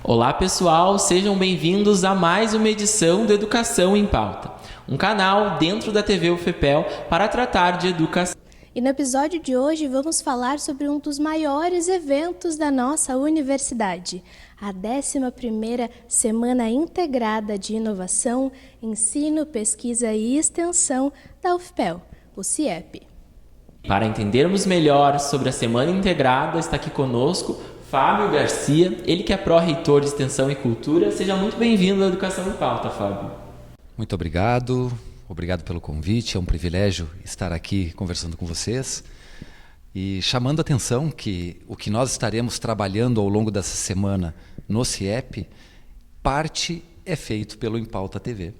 Olá pessoal, sejam bem-vindos a mais uma edição do Educação em Pauta, um canal dentro da TV UFPEL para tratar de educação. E no episódio de hoje vamos falar sobre um dos maiores eventos da nossa universidade, a 11ª Semana Integrada de Inovação, Ensino, Pesquisa e Extensão da UFPEL, o CIEP. Para entendermos melhor sobre a Semana Integrada, está aqui conosco Fábio Garcia, ele que é pró-reitor de Extensão e Cultura. Seja muito bem-vindo à Educação em Pauta, Fábio. Muito obrigado pelo convite, é um privilégio estar aqui conversando com vocês e chamando a atenção que o que nós estaremos trabalhando ao longo dessa semana no CIEP, parte é feito pelo Em Pauta TV.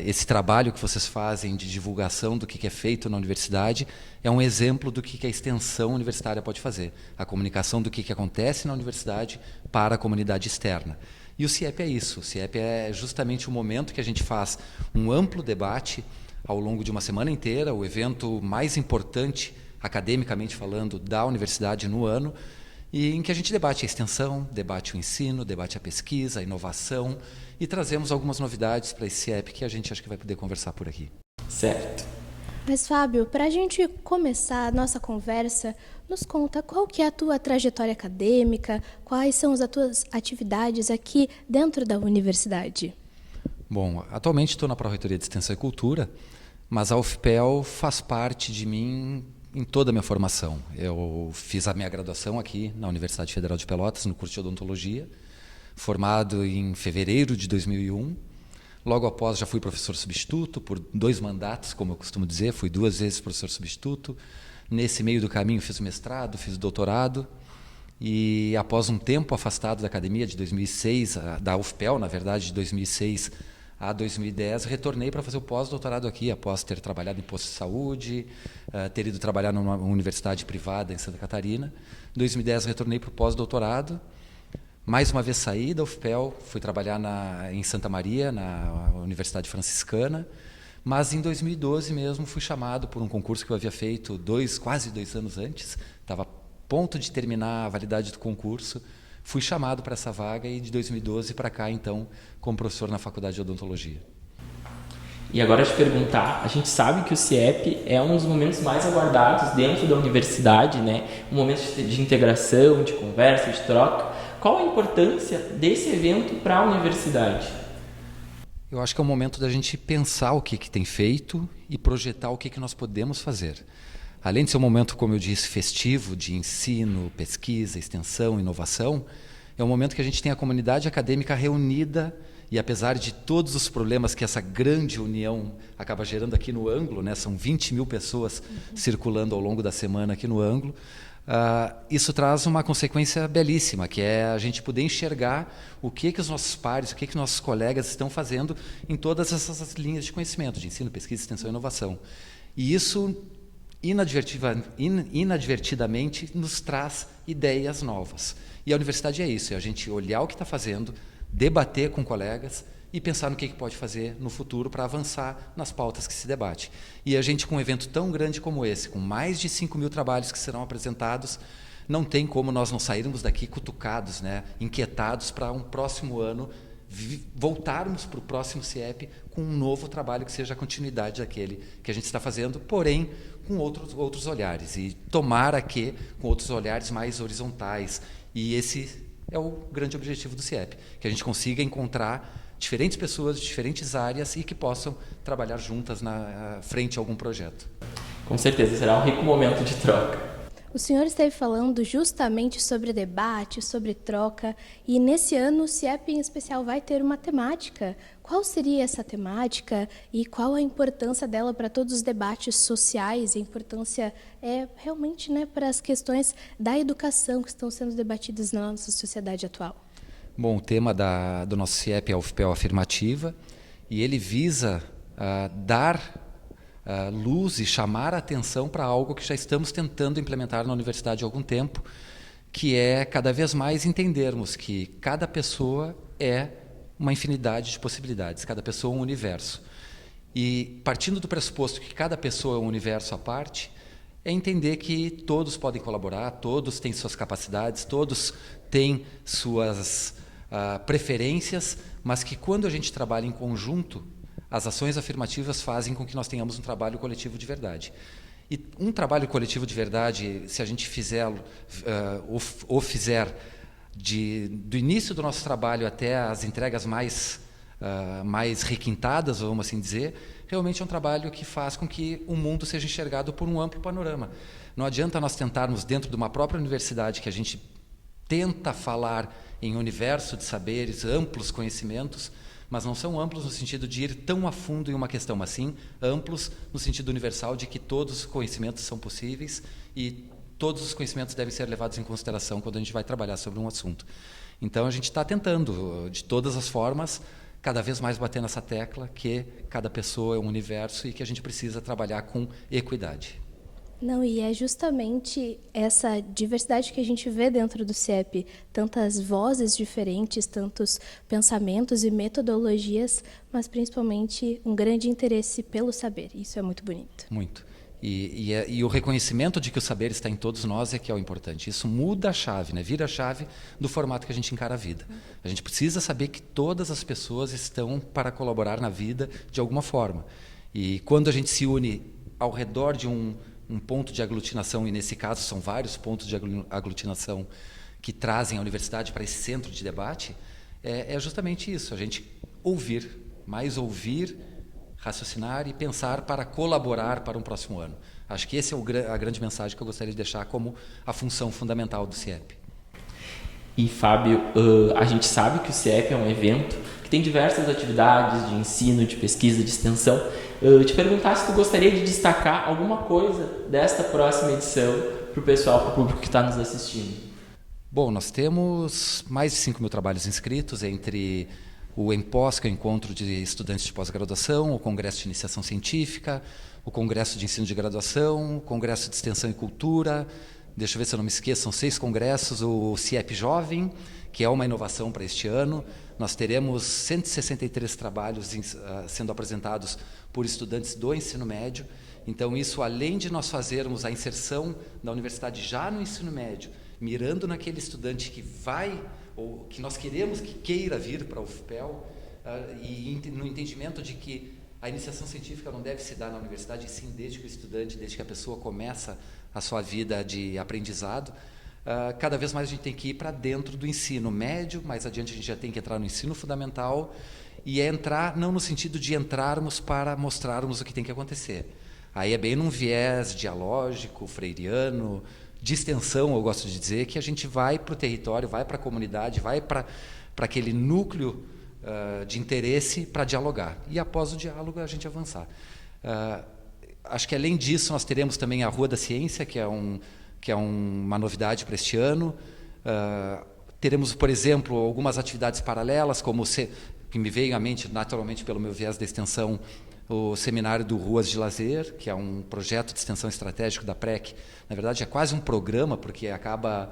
Esse trabalho que vocês fazem de divulgação do que é feito na universidade é um exemplo do que a extensão universitária pode fazer, a comunicação do que acontece na universidade para a comunidade externa. E o CIEP é isso, o CIEP é justamente o momento que a gente faz um amplo debate ao longo de uma semana inteira, o evento mais importante, academicamente falando, da universidade no ano, e em que a gente debate a extensão, debate o ensino, debate a pesquisa, a inovação, e trazemos algumas novidades para esse CIEP que a gente acho que vai poder conversar por aqui. Certo. Mas Fábio, para a gente começar a nossa conversa, nos conta qual que é a tua trajetória acadêmica, quais são as tuas atividades aqui dentro da universidade? Bom, atualmente estou na Pró-Reitoria de Extensão e Cultura, mas a UFPEL faz parte de mim em toda a minha formação. Eu fiz a minha graduação aqui na Universidade Federal de Pelotas, no curso de Odontologia, formado em fevereiro de 2001. Logo após já fui professor substituto por 2 mandatos, como eu costumo dizer, fui 2 vezes professor substituto. Nesse meio do caminho fiz o mestrado, fiz o doutorado e após um tempo afastado da academia de 2006, da UFPEL, na verdade, de 2006 a 2010, retornei para fazer o pós-doutorado aqui, após ter trabalhado em posto de saúde, ter ido trabalhar numa universidade privada em Santa Catarina. Em 2010 retornei para o pós-doutorado. Mais uma vez saí da UFPEL, fui trabalhar em Santa Maria, na Universidade Franciscana, mas em 2012 mesmo fui chamado por um concurso que eu havia feito quase 2 anos antes, estava a ponto de terminar a validade do concurso, fui chamado para essa vaga e de 2012 para cá, então, como professor na Faculdade de Odontologia. E agora te perguntar, a gente sabe que o CIEP é um dos momentos mais aguardados dentro da universidade, né? Um momento de integração, de conversa, de troca. Qual a importância desse evento para a universidade? Eu acho que é o momento da gente pensar o que tem feito e projetar o que nós podemos fazer. Além de ser um momento, como eu disse, festivo, de ensino, pesquisa, extensão, inovação, é um momento que a gente tem a comunidade acadêmica reunida e apesar de todos os problemas que essa grande união acaba gerando aqui no ângulo, né, são 20 mil pessoas circulando ao longo da semana aqui no ângulo, isso traz uma consequência belíssima, que é a gente poder enxergar o que os nossos pares, o que os nossos colegas estão fazendo em todas essas linhas de conhecimento, de ensino, pesquisa, extensão e inovação. E isso, inadvertidamente, nos traz ideias novas. E a universidade é isso, é a gente olhar o que está fazendo, debater com colegas e pensar no que pode fazer no futuro para avançar nas pautas que se debate. E a gente, com um evento tão grande como esse, com mais de 5 mil trabalhos que serão apresentados, não tem como nós não sairmos daqui cutucados, né, inquietados para um próximo ano, voltarmos para o próximo CIEP com um novo trabalho que seja a continuidade daquele que a gente está fazendo, porém com outros olhares. E tomara que com outros olhares mais horizontais. E esse é o grande objetivo do CIEP, que a gente consiga encontrar diferentes pessoas de diferentes áreas e que possam trabalhar juntas na frente a algum projeto. Com certeza, será um rico momento de troca. O senhor esteve falando justamente sobre debate, sobre troca, e nesse ano o CIEP em especial vai ter uma temática. Qual seria essa temática e qual a importância dela para todos os debates sociais? A importância realmente, né, para as questões da educação que estão sendo debatidas na nossa sociedade atual. Bom, o tema do nosso CIEP é a UFPEL Afirmativa e ele visa dar luz e chamar a atenção para algo que já estamos tentando implementar na universidade há algum tempo, que é cada vez mais entendermos que cada pessoa é uma infinidade de possibilidades, cada pessoa é um universo. E partindo do pressuposto que cada pessoa é um universo à parte, é entender que todos podem colaborar, todos têm suas capacidades, todos têm suas preferências, mas que quando a gente trabalha em conjunto, as ações afirmativas fazem com que nós tenhamos um trabalho coletivo de verdade. E um trabalho coletivo de verdade, se a gente fizer do início do nosso trabalho até as entregas mais requintadas, vamos assim dizer, realmente é um trabalho que faz com que o mundo seja enxergado por um amplo panorama. Não adianta nós tentarmos, dentro de uma própria universidade, que a gente tenta falar em universo de saberes, amplos conhecimentos, mas não são amplos no sentido de ir tão a fundo em uma questão, mas sim amplos no sentido universal de que todos os conhecimentos são possíveis e todos os conhecimentos devem ser levados em consideração quando a gente vai trabalhar sobre um assunto. Então, a gente está tentando, de todas as formas, cada vez mais bater nessa tecla que cada pessoa é um universo e que a gente precisa trabalhar com equidade. Não, e é justamente essa diversidade que a gente vê dentro do CIEP, tantas vozes diferentes, tantos pensamentos e metodologias, mas principalmente um grande interesse pelo saber. Isso é muito bonito. Muito. E o reconhecimento de que o saber está em todos nós é que é o importante. Isso muda a chave, né? Vira a chave do formato que a gente encara a vida. A gente precisa saber que todas as pessoas estão para colaborar na vida de alguma forma. E quando a gente se une ao redor de um ponto de aglutinação, e nesse caso são vários pontos de aglutinação que trazem a universidade para esse centro de debate, é justamente isso, a gente ouvir, raciocinar e pensar para colaborar para um próximo ano. Acho que essa é a grande mensagem que eu gostaria de deixar como a função fundamental do CIEP. E, Fábio, a gente sabe que o CIEP é um evento que tem diversas atividades de ensino, de pesquisa, de extensão. Eu te perguntar se tu gostaria de destacar alguma coisa desta próxima edição para o pessoal, para o público que está nos assistindo. Bom, nós temos mais de 5.000 trabalhos inscritos entre o EMPOS, que é o Encontro de Estudantes de Pós-Graduação, o Congresso de Iniciação Científica, o Congresso de Ensino de Graduação, o Congresso de Extensão e Cultura, deixa eu ver se eu não me esqueço, são 6 congressos, o CIEP Jovem, que é uma inovação para este ano. Nós teremos 163 trabalhos sendo apresentados por estudantes do ensino médio. Então, isso, além de nós fazermos a inserção da universidade já no ensino médio, mirando naquele estudante que vai, ou que nós queremos que queira vir para a UFPEL, e no entendimento de que a iniciação científica não deve se dar na universidade, e sim desde que o estudante, desde que a pessoa começa a sua vida de aprendizado. Cada vez mais a gente tem que ir para dentro do ensino médio, mais adiante a gente já tem que entrar no ensino fundamental, e entrar não no sentido de entrarmos para mostrarmos o que tem que acontecer. Aí é bem num viés dialógico, freiriano, de extensão, eu gosto de dizer, que a gente vai para o território, vai para a comunidade, vai para aquele núcleo de interesse para dialogar. E após o diálogo a gente avançar. Acho que além disso nós teremos também a Rua da Ciência, que é uma novidade para este ano. Teremos, por exemplo, algumas atividades paralelas, como que me veio à mente naturalmente pelo meu viés da extensão, o seminário do Ruas de Lazer, que é um projeto de extensão estratégico da PREC. Na verdade, é quase um programa, porque acaba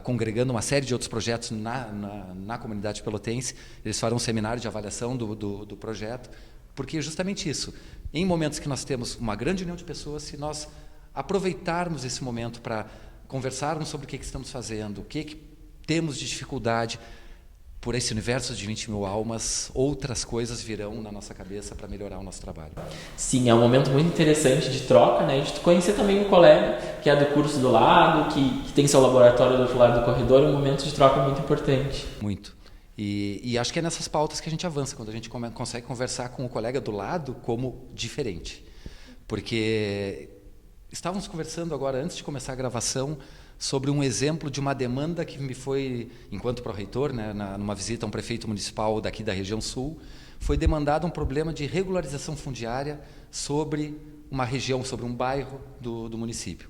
congregando uma série de outros projetos na comunidade pelotense. Eles farão um seminário de avaliação do projeto, porque é justamente isso. Em momentos que nós temos uma grande união de pessoas, se nós aproveitarmos esse momento para conversarmos sobre o que estamos fazendo, o que temos de dificuldade, por esse universo de 20.000 almas, outras coisas virão na nossa cabeça para melhorar o nosso trabalho. Sim, é um momento muito interessante de troca, né? De conhecer também um colega que é do curso do lado, que tem seu laboratório do outro lado do corredor, é um momento de troca muito importante. Muito. E acho que é nessas pautas que a gente avança, quando a gente consegue conversar com o colega do lado como diferente. Porque estávamos conversando agora, antes de começar a gravação, sobre um exemplo de uma demanda que me foi, enquanto pró-reitor, né, numa visita a um prefeito municipal daqui da região sul, foi demandado um problema de regularização fundiária sobre uma região, sobre um bairro do município.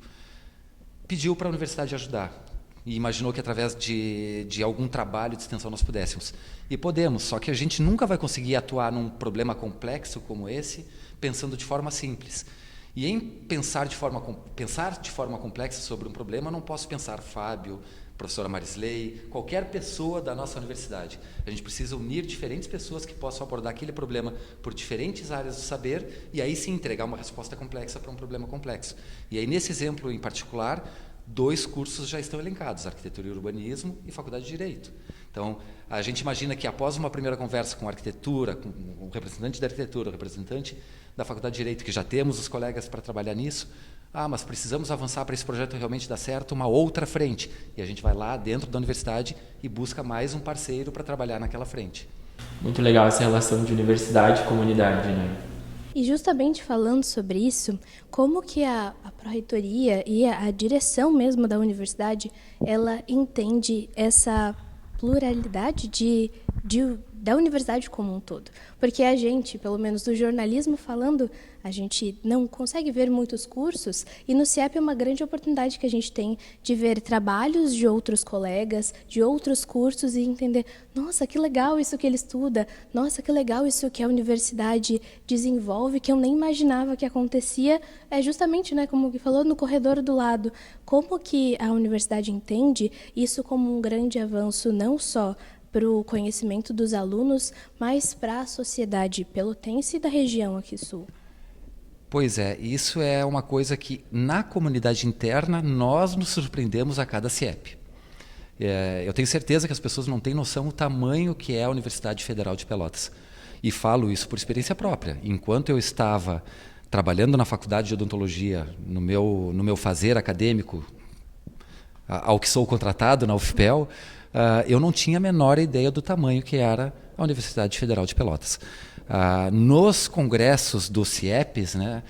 Pediu para a universidade ajudar e imaginou que através de algum trabalho de extensão nós pudéssemos. E podemos, só que a gente nunca vai conseguir atuar num problema complexo como esse pensando de forma simples. E em pensar de forma complexa sobre um problema, eu não posso pensar Fábio, professora Marisley, qualquer pessoa da nossa universidade. A gente precisa unir diferentes pessoas que possam abordar aquele problema por diferentes áreas do saber e aí sim entregar uma resposta complexa para um problema complexo. E aí, nesse exemplo em particular, 2 cursos já estão elencados, Arquitetura e Urbanismo e Faculdade de Direito. Então, a gente imagina que após uma primeira conversa com arquitetura, com o representante da arquitetura, o representante da Faculdade de Direito, que já temos os colegas para trabalhar nisso, mas precisamos avançar para esse projeto realmente dar certo, uma outra frente. E a gente vai lá dentro da universidade e busca mais um parceiro para trabalhar naquela frente. Muito legal essa relação de universidade e comunidade, né? E justamente falando sobre isso, como que a pró-reitoria e a direção mesmo da universidade, ela entende essa pluralidade da universidade como um todo? Porque a gente, pelo menos do jornalismo falando, a gente não consegue ver muitos cursos e no CIEP é uma grande oportunidade que a gente tem de ver trabalhos de outros colegas, de outros cursos e entender, nossa, que legal isso que ele estuda, nossa, que legal isso que a universidade desenvolve, que eu nem imaginava que acontecia, é justamente, né, como que falou, no corredor do lado. Como que a universidade entende isso como um grande avanço, não só para o conhecimento dos alunos, mas para a sociedade pelotense e da região aqui sul? Pois é, isso é uma coisa que na comunidade interna nós nos surpreendemos a cada CIEP. Eu tenho certeza que as pessoas não têm noção do tamanho que é a Universidade Federal de Pelotas. E falo isso por experiência própria. Enquanto eu estava trabalhando na Faculdade de Odontologia, no meu fazer acadêmico, ao que sou contratado na UFPEL, eu não tinha a menor ideia do tamanho que era a Universidade Federal de Pelotas. Nos congressos dos CIEPs, né,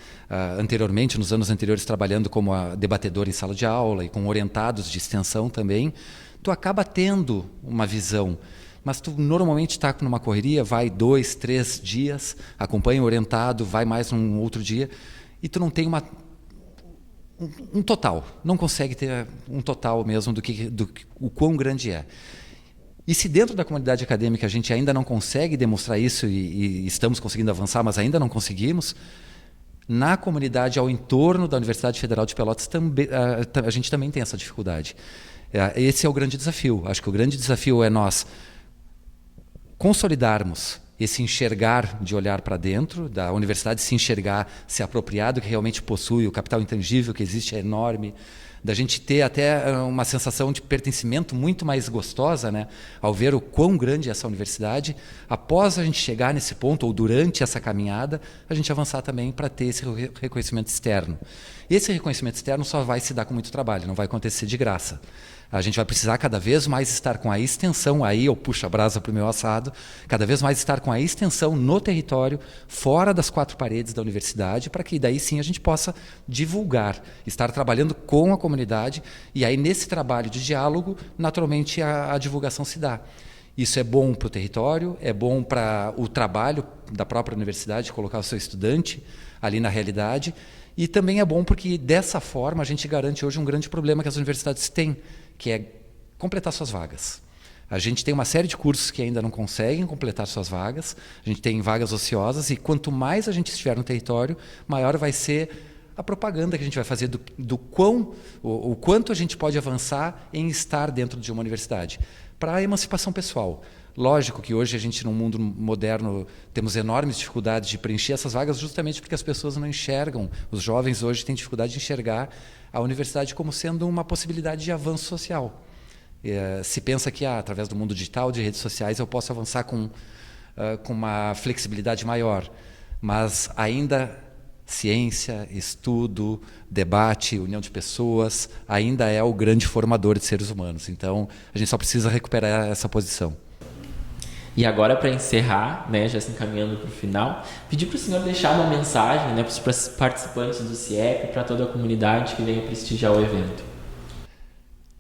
anteriormente, nos anos anteriores, trabalhando como debatedor em sala de aula e com orientados de extensão também, tu acaba tendo uma visão, mas tu normalmente está numa correria, vai 2, 3 dias, acompanha o orientado, vai mais um outro dia, e tu não tem um total, não consegue ter um total mesmo do o quão grande é. E se dentro da comunidade acadêmica a gente ainda não consegue demonstrar isso e estamos conseguindo avançar, mas ainda não conseguimos, na comunidade ao entorno da Universidade Federal de Pelotas também, a gente também tem essa dificuldade. Esse é o grande desafio. Acho que o grande desafio é nós consolidarmos esse enxergar de olhar para dentro, da universidade se enxergar, se apropriar do que realmente possui, o capital intangível que existe é enorme, da gente ter até uma sensação de pertencimento muito mais gostosa, né, ao ver o quão grande é essa universidade. Após a gente chegar nesse ponto, ou durante essa caminhada, a gente avançar também para ter esse reconhecimento externo. Esse reconhecimento externo só vai se dar com muito trabalho, não vai acontecer de graça. A gente vai precisar cada vez mais estar com a extensão, aí eu puxo a brasa para o meu assado, cada vez mais estar com a extensão no território, fora das 4 paredes da universidade, para que daí sim a gente possa divulgar, estar trabalhando com a comunidade, e aí nesse trabalho de diálogo, naturalmente a divulgação se dá. Isso é bom para o território, é bom para o trabalho da própria universidade, colocar o seu estudante ali na realidade, e também é bom porque dessa forma a gente garante hoje um grande problema que as universidades têm, que é completar suas vagas. A gente tem uma série de cursos que ainda não conseguem completar suas vagas, a gente tem vagas ociosas e quanto mais a gente estiver no território, maior vai ser a propaganda que a gente vai fazer o quanto a gente pode avançar em estar dentro de uma universidade. Para a emancipação pessoal. Lógico que hoje a gente, no mundo moderno, temos enormes dificuldades de preencher essas vagas justamente porque as pessoas não enxergam. Os jovens hoje têm dificuldade de enxergar a universidade como sendo uma possibilidade de avanço social. Se pensa que através do mundo digital, de redes sociais, eu posso avançar com uma flexibilidade maior. Mas ainda ciência, estudo, debate, união de pessoas, ainda é o grande formador de seres humanos. Então, a gente só precisa recuperar essa posição. E agora, para encerrar, né, já se encaminhando para o final, pedir para o senhor deixar uma mensagem, né, para os participantes do CIEP, para toda a comunidade que venha prestigiar o evento.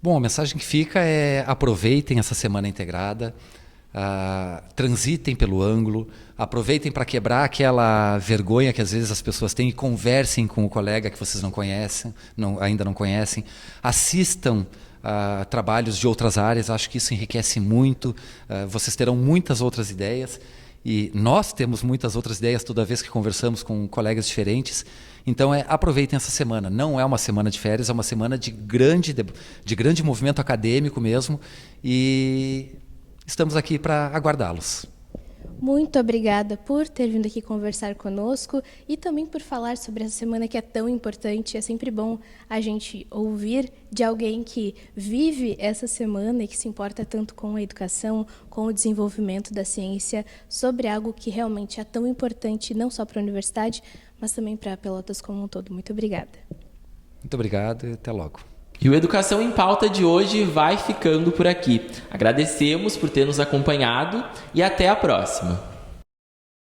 Bom, a mensagem que fica é: aproveitem essa semana integrada, transitem pelo ângulo, aproveitem para quebrar aquela vergonha que às vezes as pessoas têm e conversem com o colega que vocês não conhecem, ainda não conhecem, assistam trabalhos de outras áreas, acho que isso enriquece muito, vocês terão muitas outras ideias e nós temos muitas outras ideias toda vez que conversamos com colegas diferentes, então aproveitem essa semana, não é uma semana de férias, é uma semana de grande movimento acadêmico mesmo e estamos aqui para aguardá-los. Muito obrigada por ter vindo aqui conversar conosco e também por falar sobre essa semana que é tão importante. É sempre bom a gente ouvir de alguém que vive essa semana e que se importa tanto com a educação, com o desenvolvimento da ciência, sobre algo que realmente é tão importante não só para a universidade, mas também para Pelotas como um todo. Muito obrigada. Muito obrigado e até logo. E o Educação em Pauta de hoje vai ficando por aqui. Agradecemos por ter nos acompanhado e até a próxima.